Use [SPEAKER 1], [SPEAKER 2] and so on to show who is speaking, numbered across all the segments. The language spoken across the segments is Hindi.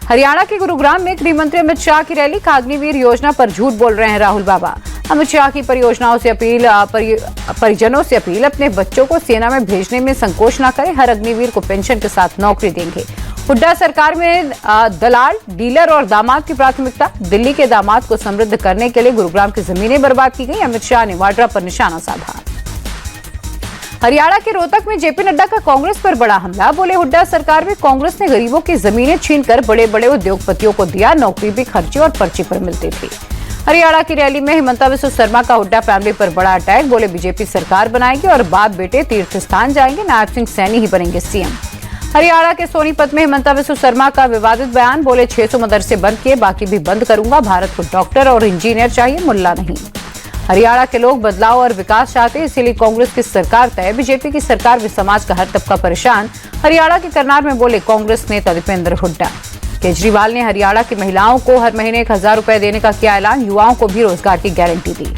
[SPEAKER 1] हरियाणा के गुरुग्राम में गृह मंत्री अमित शाह की रैली। अग्निवीर योजना पर झूठ बोल रहे हैं राहुल बाबा। अमित शाह की परियोजनाओं से परिजनों से अपील, अपने बच्चों को सेना में भेजने में संकोच न करें। हर अग्निवीर को पेंशन के साथ नौकरी देंगे। हुड्डा सरकार में दलाल, डीलर और दामाद की प्राथमिकता। दिल्ली के दामाद को समृद्ध करने के लिए गुरुग्राम की जमीनें बर्बाद की गई। अमित शाह ने वाड्रा पर निशाना साधा। हरियाणा के रोहतक में जेपी नड्डा का कांग्रेस पर बड़ा हमला। बोले, हुड्डा सरकार में कांग्रेस ने गरीबों की जमीनें छीनकर बड़े बड़े उद्योगपतियों को दिया। नौकरी भी खर्चे और पर्ची पर मिलती थी। हरियाणा की रैली में हिमंता बिस्वा शर्मा का हुड्डा फैमिली पर बड़ा अटैक। बोले, बीजेपी सरकार बनाएगी और बाप बेटे तीर्थ स्थान जाएंगे। नायब सिंह सैनी ही बनेंगे सीएम। हरियाणा के सोनीपत में हिमंता बिस्वा शर्मा का विवादित बयान। बोले, 600 मदरसे बंद किए, बाकी भी बंद करूंगा। भारत को डॉक्टर और इंजीनियर चाहिए, मुल्ला नहीं। हरियाणा के लोग बदलाव और विकास चाहते हैं, इसीलिए कांग्रेस की सरकार तय। बीजेपी की सरकार में समाज का हर तबका परेशान। हरियाणा के करनाल में बोले कांग्रेस नेता दीपेंद्र हुड्डा। केजरीवाल ने हरियाणा की महिलाओं को हर महीने 1000 रुपए देने का किया ऐलान। युवाओं को भी रोजगार की गारंटी दी।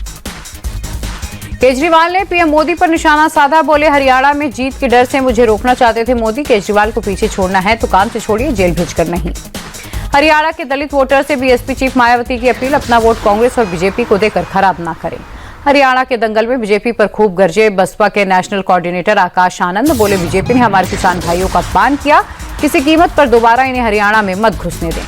[SPEAKER 1] केजरीवाल ने पीएम मोदी पर निशाना साधा। बोले, हरियाणा में जीत के डर से मुझे रोकना चाहते थे मोदी। केजरीवाल को पीछे छोड़ना है तो काम से छोड़िए, जेल भेजकर नहीं। हरियाणा के दलित वोटर से बीएसपी चीफ मायावती की अपील, अपना वोट कांग्रेस और बीजेपी को देकर खराब ना करें। हरियाणा के दंगल में बीजेपी पर खूब गरजे बसपा के नेशनल कोऑर्डिनेटर आकाश आनंद। बोले, बीजेपी ने हमारे किसान भाइयों का अपमान किया, किसी कीमत पर दोबारा इन्हें हरियाणा में मत घुसने दें।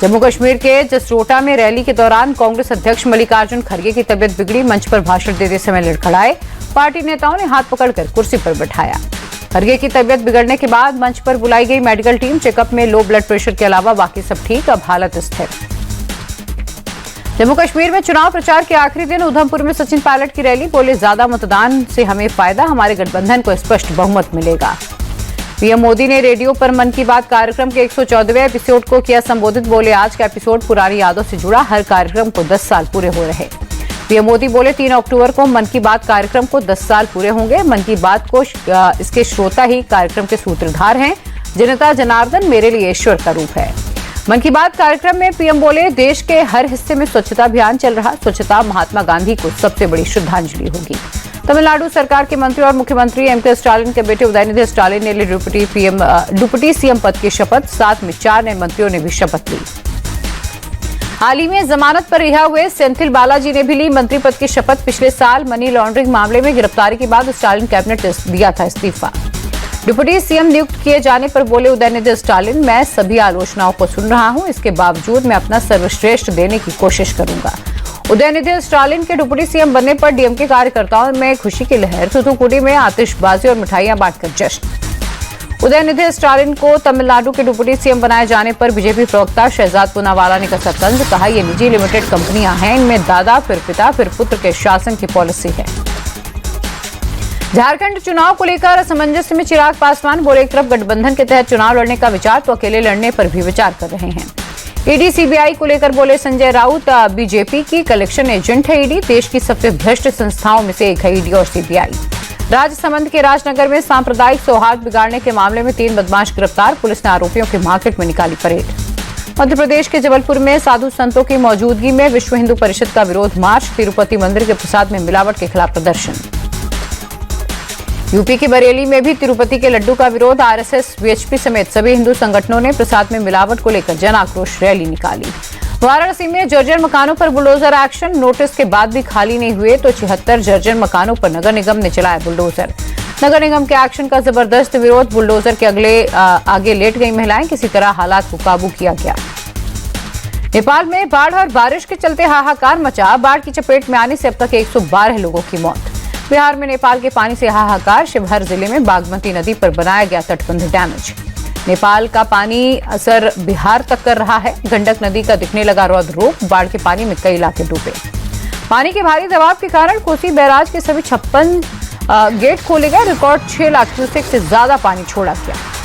[SPEAKER 1] जम्मू कश्मीर के जसरोटा में रैली के दौरान कांग्रेस अध्यक्ष मल्लिकार्जुन खड़गे की तबियत बिगड़ी। मंच पर भाषण देते समय लड़खड़ाए। पार्टी नेताओं ने हाथ पकड़कर कुर्सी पर बैठाया। खड़गे की तबियत बिगड़ने के बाद मंच पर बुलाई गई मेडिकल टीम। चेकअप में लो ब्लड प्रेशर के अलावा बाकी सब ठीक, अब हालत स्थिर। जम्मू कश्मीर में चुनाव प्रचार के आखिरी दिन उधमपुर में सचिन पायलट की रैली। बोले, ज्यादा मतदान से हमें फायदा, हमारे गठबंधन को स्पष्ट बहुमत मिलेगा। पीएम मोदी ने रेडियो पर मन की बात कार्यक्रम के 114वें एपिसोड को किया संबोधित। बोले, आज का एपिसोड पुरानी यादों से जुड़ा, हर कार्यक्रम को 10 साल पूरे हो रहे। पीएम मोदी बोले, 3 अक्टूबर को मन की बात कार्यक्रम को 10 साल पूरे होंगे। मन की बात को इसके श्रोता ही कार्यक्रम के सूत्रधार हैं। जनता जनार्दन मेरे लिए ईश्वर का रूप है। मन की बात कार्यक्रम में पीएम बोले, देश के हर हिस्से में स्वच्छता अभियान चल रहा। स्वच्छता महात्मा गांधी को सबसे बड़ी श्रद्धांजलि होगी। तमिलनाडु सरकार के मंत्री और मुख्यमंत्री एमके स्टालिन के बेटे उदयनिधि स्टालिन ने ली डिप्टी सीएम पद की शपथ। साथ में 4 नए मंत्रियों ने भी शपथ ली। हाल ही में जमानत पर रिहा हुए सेंथिल बालाजी ने भी ली मंत्री पद की शपथ। पिछले साल मनी लॉन्ड्रिंग मामले में गिरफ्तारी के बाद स्टालिन कैबिनेट ने दिया था इस्तीफा। डिप्टी सीएम नियुक्त किए जाने पर बोले उदयनिधि स्टालिन, मैं सभी आलोचनाओं को सुन रहा हूं, इसके बावजूद मैं अपना सर्वश्रेष्ठ देने की कोशिश करूंगा। उदयनिधि स्टालिन के डिप्टी सीएम बनने पर डीएमके कार्यकर्ताओं में खुशी की लहर। थूथुकुडी में आतिशबाजी और मिठाइयां बांटकर जश्न। उदयनिधि स्टालिन को तमिलनाडु के डिप्टी सीएम बनाए जाने पर बीजेपी प्रवक्ता शहजाद पूनावाला ने कसा तंज। कहा, ये निजी लिमिटेड कंपनियां हैं, इनमें दादा फिर पिता फिर पुत्र के शासन की पॉलिसी है। झारखंड चुनाव को लेकर असमंजस में चिराग पासवान। बोले, एक तरफ गठबंधन के तहत चुनाव लड़ने का विचार तो अकेले लड़ने पर भी विचार कर रहे हैं। ईडी सीबीआई को लेकर बोले संजय राउत, बीजेपी की कलेक्शन एजेंट है ईडी। देश की सबसे भ्रष्ट संस्थाओं में से एक है ईडी और सीबीआई। राजसमंद के राजनगर में सांप्रदायिक सौहार्द बिगाड़ने के मामले में 3 बदमाश गिरफ्तार। पुलिस ने आरोपियों के मार्केट में निकाली परेड। मध्य प्रदेश के जबलपुर में साधु संतों की मौजूदगी में विश्व हिंदू परिषद का विरोध मार्च। तिरुपति मंदिर के प्रसाद में मिलावट के खिलाफ प्रदर्शन। यूपी के बरेली में भी तिरुपति के लड्डू का विरोध। आरएसएस, वीएचपी समेत सभी हिंदू संगठनों ने प्रसाद में मिलावट को लेकर जन आक्रोश रैली निकाली। वाराणसी में जर्जर मकानों पर बुलडोजर एक्शन। नोटिस के बाद भी खाली नहीं हुए तो 76 जर्जर मकानों पर नगर निगम ने चलाया बुलडोजर। नगर निगम के एक्शन का जबरदस्त विरोध। बुलडोजर के आगे लेट गई महिलाएं। किसी तरह हालात को काबू किया गया। नेपाल में बाढ़ और बारिश के चलते हाहाकार मचा। बाढ़ की चपेट में आने से अब तक 112 लोगों की मौत। बिहार में नेपाल के पानी से हाहाकार। शिवहर जिले में बागमती नदी पर बनाया गया तटबंध डैमेज। नेपाल का पानी असर बिहार तक कर रहा है। गंडक नदी का दिखने लगा रौद्र रूप। बाढ़ के पानी में कई इलाके डूबे। पानी के भारी दबाव के कारण कोसी बैराज के सभी 56 गेट खोले गए। रिकॉर्ड 6 लाख क्यूसेक से ज्यादा पानी छोड़ा गया।